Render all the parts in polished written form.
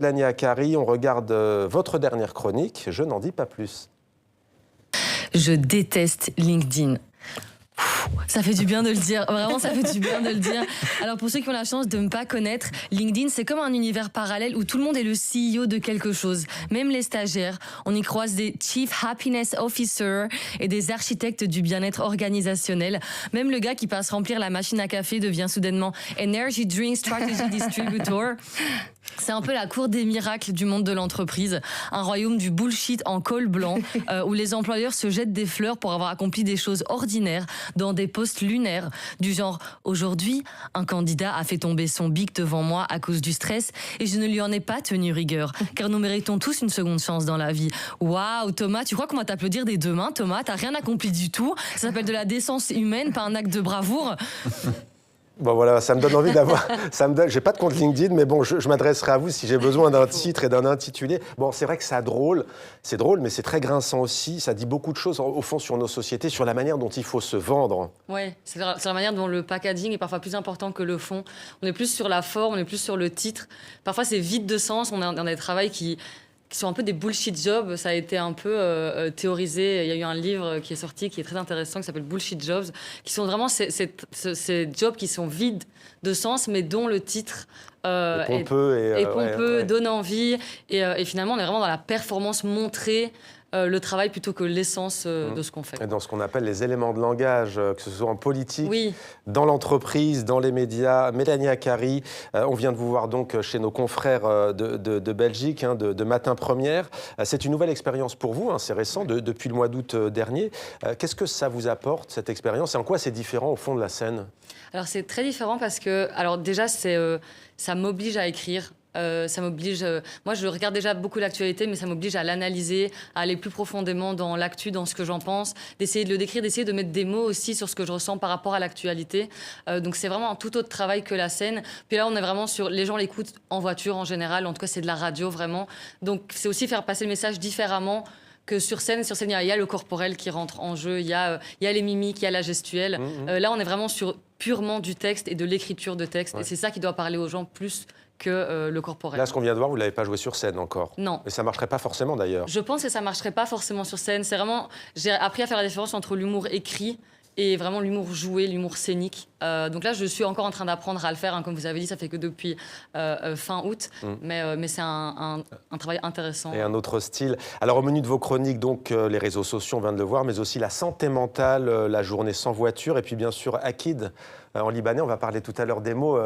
Mélanie Akari, on regarde votre dernière chronique, je n'en dis pas plus. Je déteste LinkedIn. Ça fait du bien de le dire, vraiment ça fait du bien de le dire. Alors pour ceux qui ont la chance de ne pas connaître, LinkedIn c'est comme un univers parallèle où tout le monde est le CEO de quelque chose, même les stagiaires. On y croise des Chief Happiness Officer et des architectes du bien-être organisationnel. Même le gars qui passe remplir la machine à café devient soudainement Energy Drink Strategy Distributor. C'est un peu la cour des miracles du monde de l'entreprise, un royaume du bullshit en col blanc, où les employeurs se jettent des fleurs pour avoir accompli des choses ordinaires dans des postes lunaires, du genre « Aujourd'hui, un candidat a fait tomber son bic devant moi à cause du stress et je ne lui en ai pas tenu rigueur, car nous méritons tous une seconde chance dans la vie. » Waouh, Thomas, tu crois qu'on va t'applaudir des deux mains, Thomas? T'as rien accompli du tout. Ça s'appelle de la décence humaine, pas un acte de bravoure. Bon voilà, ça me donne envie d'avoir... J'ai pas de compte LinkedIn, mais bon, je m'adresserai à vous si j'ai besoin d'un titre et d'un intitulé. Bon, c'est vrai que c'est drôle, mais c'est très grinçant aussi. Ça dit beaucoup de choses, au fond, sur nos sociétés, sur la manière dont il faut se vendre. Oui, c'est la manière dont le packaging est parfois plus important que le fond. On est plus sur la forme, on est plus sur le titre. Parfois, c'est vide de sens. On a des travails qui sont un peu des bullshit jobs. Ça a été un peu théorisé. Il y a eu un livre qui est sorti qui est très intéressant, qui s'appelle Bullshit Jobs, qui sont vraiment ces jobs qui sont vides de sens, mais dont le titre est pompeux, donne envie. Et finalement, on est vraiment dans la performance montrée, le travail plutôt que l'essence de ce qu'on fait. Et dans ce qu'on appelle les éléments de langage, que ce soit en politique, oui, dans l'entreprise, dans les médias. Mélanie Akari, on vient de vous voir donc chez nos confrères de Belgique, de Matin Première. C'est une nouvelle expérience pour vous, c'est récent, depuis le mois d'août dernier. Qu'est-ce que ça vous apporte, cette expérience, et en quoi c'est différent au fond de la scène? Alors c'est très différent parce que, alors déjà, ça m'oblige à écrire. Ça m'oblige, moi je regarde déjà beaucoup l'actualité, mais ça m'oblige à l'analyser, à aller plus profondément dans l'actu, dans ce que j'en pense, d'essayer de le décrire, d'essayer de mettre des mots aussi sur ce que je ressens par rapport à l'actualité. Donc c'est vraiment un tout autre travail que la scène. Puis là on est vraiment sur, les gens l'écoutent en voiture en général, en tout cas c'est de la radio vraiment. Donc c'est aussi faire passer le message différemment que sur scène. Sur scène, il y a le corporel qui rentre en jeu, il y a les mimiques, il y a la gestuelle. Là on est vraiment sur purement du texte et de l'écriture de texte. Ouais. Et c'est ça qui doit parler aux gens plus que le corporel. Là, ce qu'on vient de voir, vous ne l'avez pas joué sur scène encore. Non. Et ça ne marcherait pas forcément d'ailleurs. Je pense que ça ne marcherait pas forcément sur scène. C'est vraiment... J'ai appris à faire la différence entre l'humour écrit et vraiment l'humour joué, l'humour scénique. Donc là, je suis encore en train d'apprendre à le faire. Comme vous avez dit, ça fait que depuis fin août. Mais c'est un travail intéressant. Et un autre style. Alors, au menu de vos chroniques, donc, les réseaux sociaux, on vient de le voir, mais aussi la santé mentale, la journée sans voiture, et puis bien sûr, Akid, en libanais. On va parler tout à l'heure des mots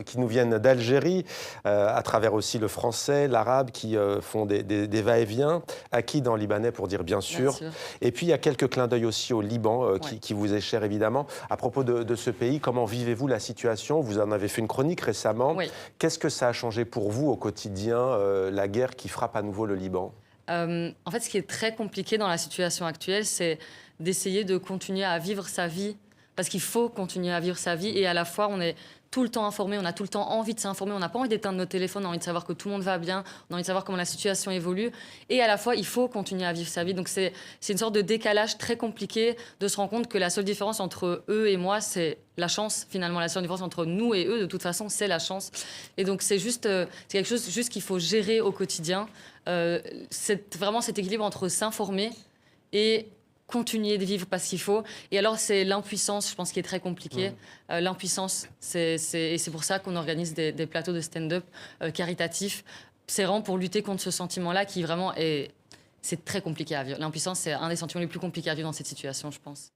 qui nous viennent d'Algérie, à travers aussi le français, l'arabe, qui font des va-et-vient. Akid en libanais pour dire bien sûr. Et puis, il y a quelques clins d'œil aussi au Liban, qui vous est cher, évidemment. À propos de ce pays, comment vivez-vous la situation? Vous en avez fait une chronique récemment. Oui. Qu'est-ce que ça a changé pour vous au quotidien, la guerre qui frappe à nouveau le Liban? En fait, ce qui est très compliqué dans la situation actuelle, c'est d'essayer de continuer à vivre sa vie. Parce qu'il faut continuer à vivre sa vie et à la fois, on est tout le temps informé, on a tout le temps envie de s'informer, on n'a pas envie d'éteindre notre téléphone, on a envie de savoir que tout le monde va bien, on a envie de savoir comment la situation évolue. Et à la fois, il faut continuer à vivre sa vie. Donc c'est une sorte de décalage très compliqué de se rendre compte que la seule différence entre eux et moi, c'est la chance, finalement. La seule différence entre nous et eux, de toute façon, c'est la chance. Et donc c'est quelque chose juste qu'il faut gérer au quotidien. C'est vraiment cet équilibre entre s'informer et continuer de vivre parce qu'il faut. Et alors, c'est l'impuissance, je pense, qui est très compliqué. L'impuissance, et c'est pour ça qu'on organise des plateaux de stand-up caritatifs. C'est vraiment pour lutter contre ce sentiment-là qui vraiment est... C'est très compliqué à vivre. L'impuissance, c'est un des sentiments les plus compliqués à vivre dans cette situation, je pense.